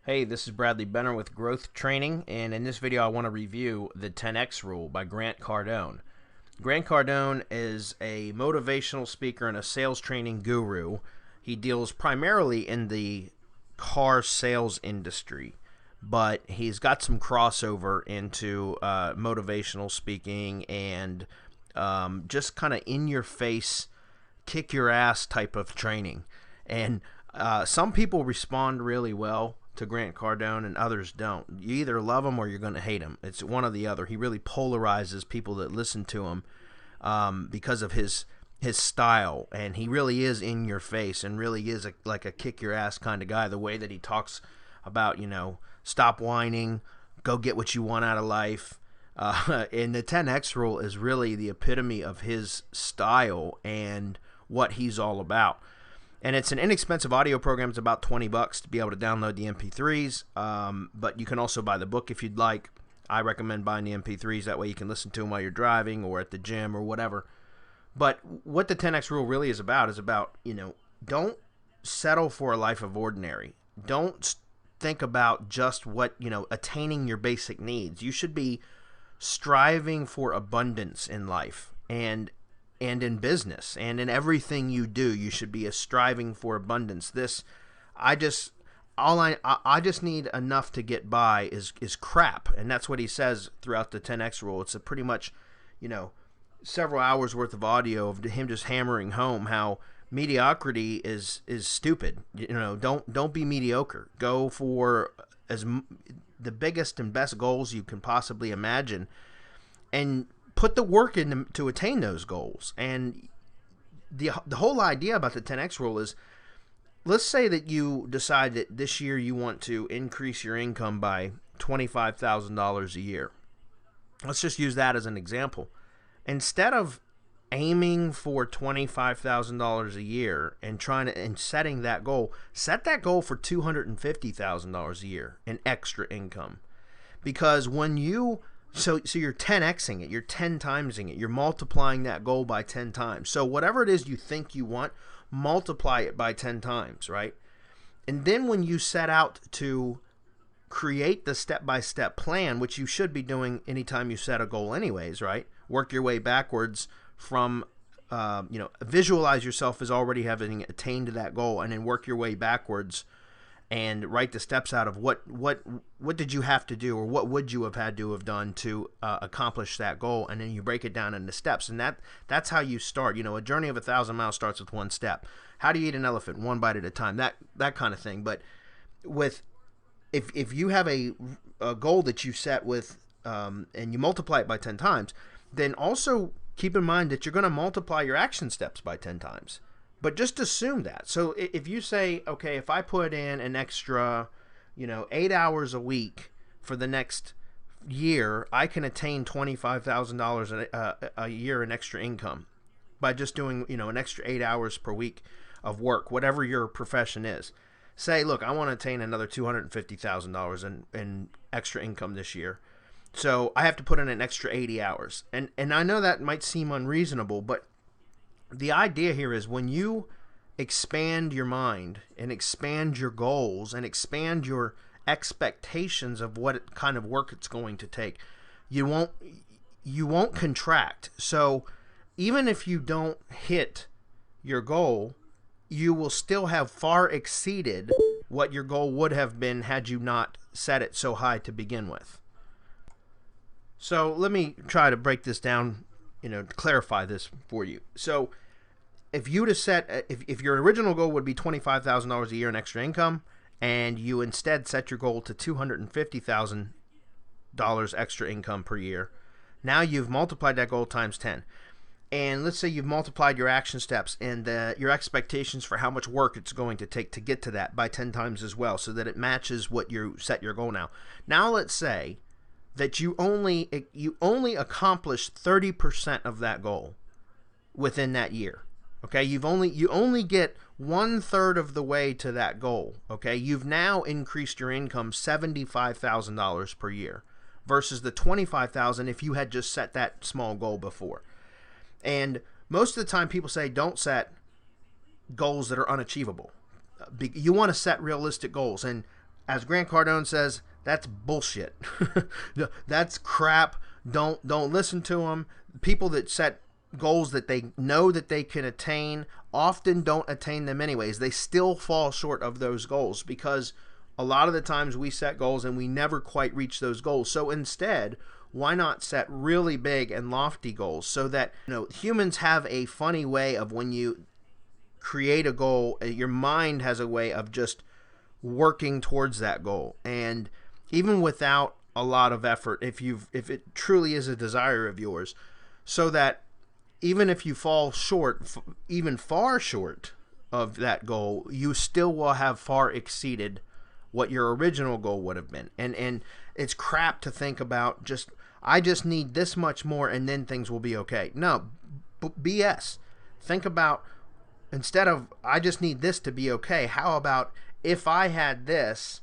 Hey, this is Bradley Benner with Growth Training, and in this video I want to review the 10X Rule by Grant Cardone. Grant Cardone is a motivational speaker and a sales training guru. He deals primarily in the car sales industry, but he's got some crossover into motivational speaking and just kind of in-your-face, kick-your-ass type of training. And some people respond really well to Grant Cardone and others don't. You either love him or you're going to hate him. It's one or the other. He really polarizes people that listen to him because of his style, and he really is in your face and really is like a kick your ass kind of guy. The way that he talks about, stop whining, go get what you want out of life. And the 10X Rule is really the epitome of his style and what he's all about. And it's an inexpensive audio program. It's about $20 to be able to download the MP3s. But you can also buy the book if you'd like. I recommend buying the MP3s. That way you can listen to them while you're driving or at the gym or whatever. But what the 10X Rule really is about, don't settle for a life of ordinary. Don't think about just what, attaining your basic needs. You should be striving for abundance in life and in business and in everything you do. You should be striving for abundance. I just need enough to get by is crap, and that's what he says throughout the 10X Rule. It's a pretty much, several hours worth of audio of him just hammering home how mediocrity is stupid. Don't be mediocre. Go for the biggest and best goals you can possibly imagine, and put the work in to attain those goals. And the whole idea about the 10X Rule is, let's say that you decide that this year you want to increase your income by $25,000 a year. Let's just use that as an example. Instead of aiming for $25,000 a year and setting that goal, set that goal for $250,000 a year in extra income. Because when you So you're 10xing it, you're 10 timesing it, you're multiplying that goal by 10 times. So whatever it is you think you want, multiply it by 10 times, right? And then when you set out to create the step-by-step plan, which you should be doing anytime you set a goal anyways, right? Work your way backwards from, visualize yourself as already having attained that goal, and then work your way backwards and write the steps out of what did you have to do, or what would you have had to have done to accomplish that goal, and then you break it down into steps. And that's how you start. A journey of 1,000 miles starts with one step. How do you eat an elephant? One bite at a time. That kind of thing. But if you have a goal that you set with and you multiply it by 10 times, then also keep in mind that you're going to multiply your action steps by 10 times. But just assume that. So if you say, okay, if I put in an extra, 8 hours a week for the next year, I can attain $25,000 a year in extra income by just doing, an extra 8 hours per week of work, whatever your profession is. Say, look, I want to attain another $250,000 in extra income this year. So I have to put in an extra 80 hours. And I know that might seem unreasonable, but the idea here is when you expand your mind and expand your goals and expand your expectations of what kind of work it's going to take, you won't contract. So even if you don't hit your goal, you will still have far exceeded what your goal would have been had you not set it so high to begin with. So let me try to break this down, to clarify this for you. So if you to set, if your original goal would be $25,000 a year in extra income, and you instead set your goal to $250,000 extra income per year, now you've multiplied that goal times 10. And let's say you've multiplied your action steps and your expectations for how much work it's going to take to get to that by 10 times as well, so that it matches what you set your goal now. Now let's say that you only accomplished 30% of that goal within that year. Okay, you only get 1/3 of the way to that goal. Okay, you've now increased your income $75,000 per year versus the $25,000 if you had just set that small goal before. And most of the time, people say don't set goals that are unachievable. You want to set realistic goals, and as Grant Cardone says, that's bullshit. That's crap. Don't listen to them. People that set goals that they know that they can attain often don't attain them anyways. They still fall short of those goals because a lot of the times we set goals and we never quite reach those goals. So instead, why not set really big and lofty goals so that, humans have a funny way of when you create a goal, your mind has a way of just working towards that goal. And even without a lot of effort, if it truly is a desire of yours, so that even if you fall short, even far short of that goal, you still will have far exceeded what your original goal would have been. And it's crap to think about I just need this much more and then things will be okay. No, BS. Think about, instead of I just need this to be okay, how about if I had this,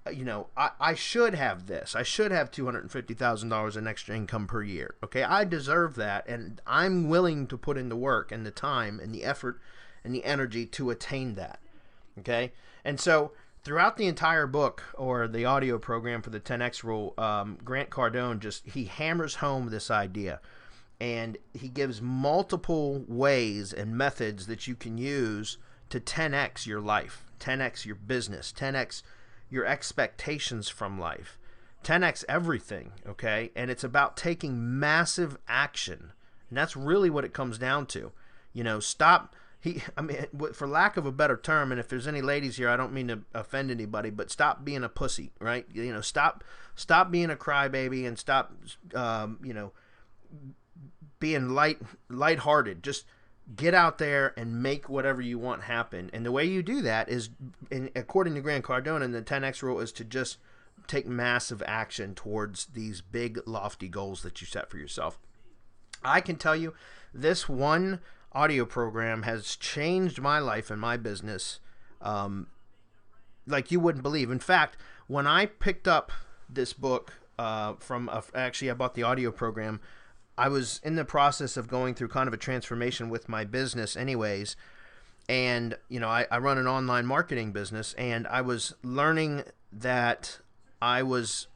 I should have this. I should have $250,000 in extra income per year. Okay, I deserve that, and I'm willing to put in the work and the time and the effort and the energy to attain that. Okay, and so throughout the entire book, or the audio program for the 10X rule, Grant Cardone he hammers home this idea, and he gives multiple ways and methods that you can use to 10X your life, 10X your business, 10X your expectations from life, 10X everything, okay? And it's about taking massive action. And that's really what it comes down to. For lack of a better term, and if there's any ladies here, I don't mean to offend anybody, but stop being a pussy, right? Stop being a crybaby and stop, being lighthearted. Just get out there and make whatever you want happen. And the way you do that is, according to Grant Cardone, and the 10X rule, is to just take massive action towards these big, lofty goals that you set for yourself. I can tell you, this one audio program has changed my life and my business like you wouldn't believe. In fact, when I picked up this book actually I bought the audio program, I was in the process of going through kind of a transformation with my business anyways. And, I run an online marketing business, and I was learning that I was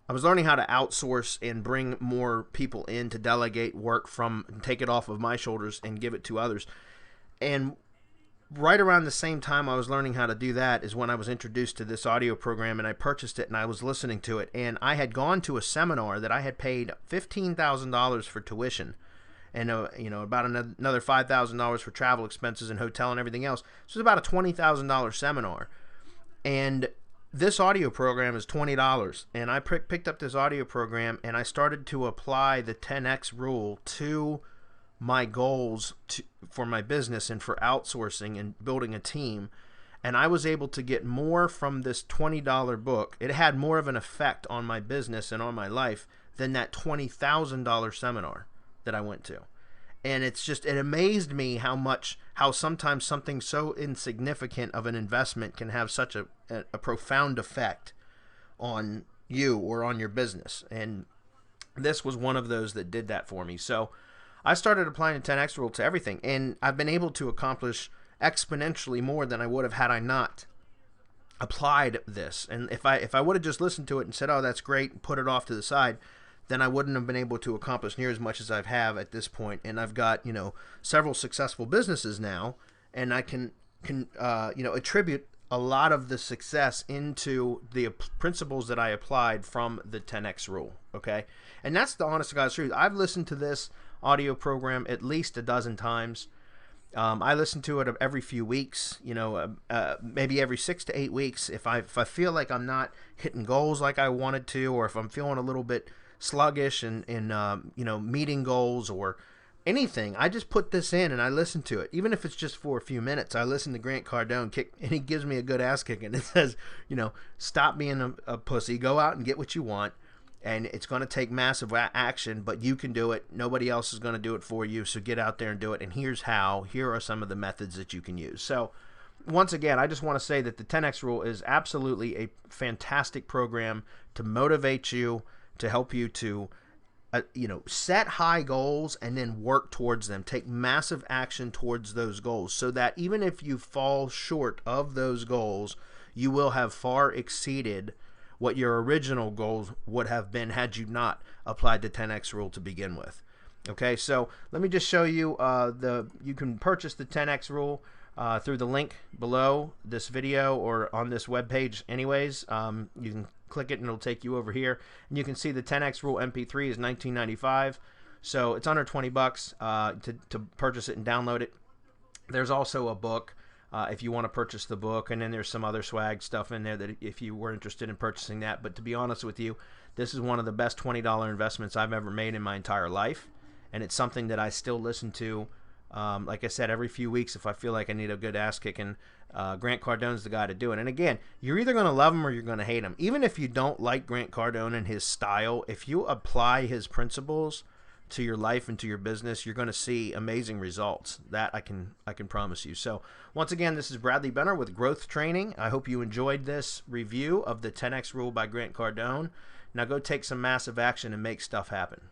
learning how to outsource and bring more people in to delegate work take it off of my shoulders and give it to others. And right around the same time I was learning how to do that is when I was introduced to this audio program, and I purchased it and I was listening to it. And I had gone to a seminar that I had paid $15,000 for tuition, and about another $5,000 for travel expenses and hotel and everything else. So it was about a $20,000 seminar. And this audio program is $20. And I picked up this audio program and I started to apply the 10X rule to my goals for my business and for outsourcing and building a team. And I was able to get more from this $20 book. It had more of an effect on my business and on my life than that $20,000 seminar that I went to. And it amazed me how sometimes something so insignificant of an investment can have such a profound effect on you or on your business. And this was one of those that did that for me. So I started applying the 10X rule to everything, and I've been able to accomplish exponentially more than I would have had I not applied this. And if I would have just listened to it and said, oh, that's great, and put it off to the side, then I wouldn't have been able to accomplish near as much as I have at this point. And I've got, several successful businesses now, and I can attribute a lot of the success into the principles that I applied from the 10X rule, okay? And that's the honest to God's truth. I've listened to this audio program at least a dozen times. I listen to it every few weeks, maybe every 6 to 8 weeks. If I feel like I'm not hitting goals like I wanted to, or if I'm feeling a little bit sluggish in meeting goals or anything, I just put this in and I listen to it. Even if it's just for a few minutes, I listen to Grant Cardone and he gives me a good ass kicking. It says, stop being a pussy, go out and get what you want. And it's going to take massive action, but you can do it. Nobody else is going to do it for you, so get out there and do it. And here's how. Here are some of the methods that you can use. So once again, I just want to say that the 10X rule is absolutely a fantastic program to motivate you, to help you to set high goals and then work towards them. Take massive action towards those goals so that even if you fall short of those goals, you will have far exceeded what your original goals would have been had you not applied the 10x rule to begin with. Okay, so let me just show you you can purchase the 10x rule through the link below this video or on this web page anyways. You can click it and it'll take you over here, and you can see the 10x rule MP3 is $19.95, so it's under 20 bucks to purchase it and download it. There's also a book if you want to purchase the book, and then there's some other swag stuff in there that if you were interested in purchasing that. But to be honest with you, this is one of the best $20 investments I've ever made in my entire life, and it's something that I still listen to, like I said, every few weeks if I feel like I need a good ass kicking. Grant Cardone's the guy to do it. And again, you're either going to love him or you're going to hate him. Even if you don't like Grant Cardone and his style, if you apply his principles to your life and to your business, you're going to see amazing results. That I can promise you. So once again, this is Bradley Benner with Growth Training. I hope you enjoyed this review of the 10x rule by Grant Cardone. Now go take some massive action and make stuff happen.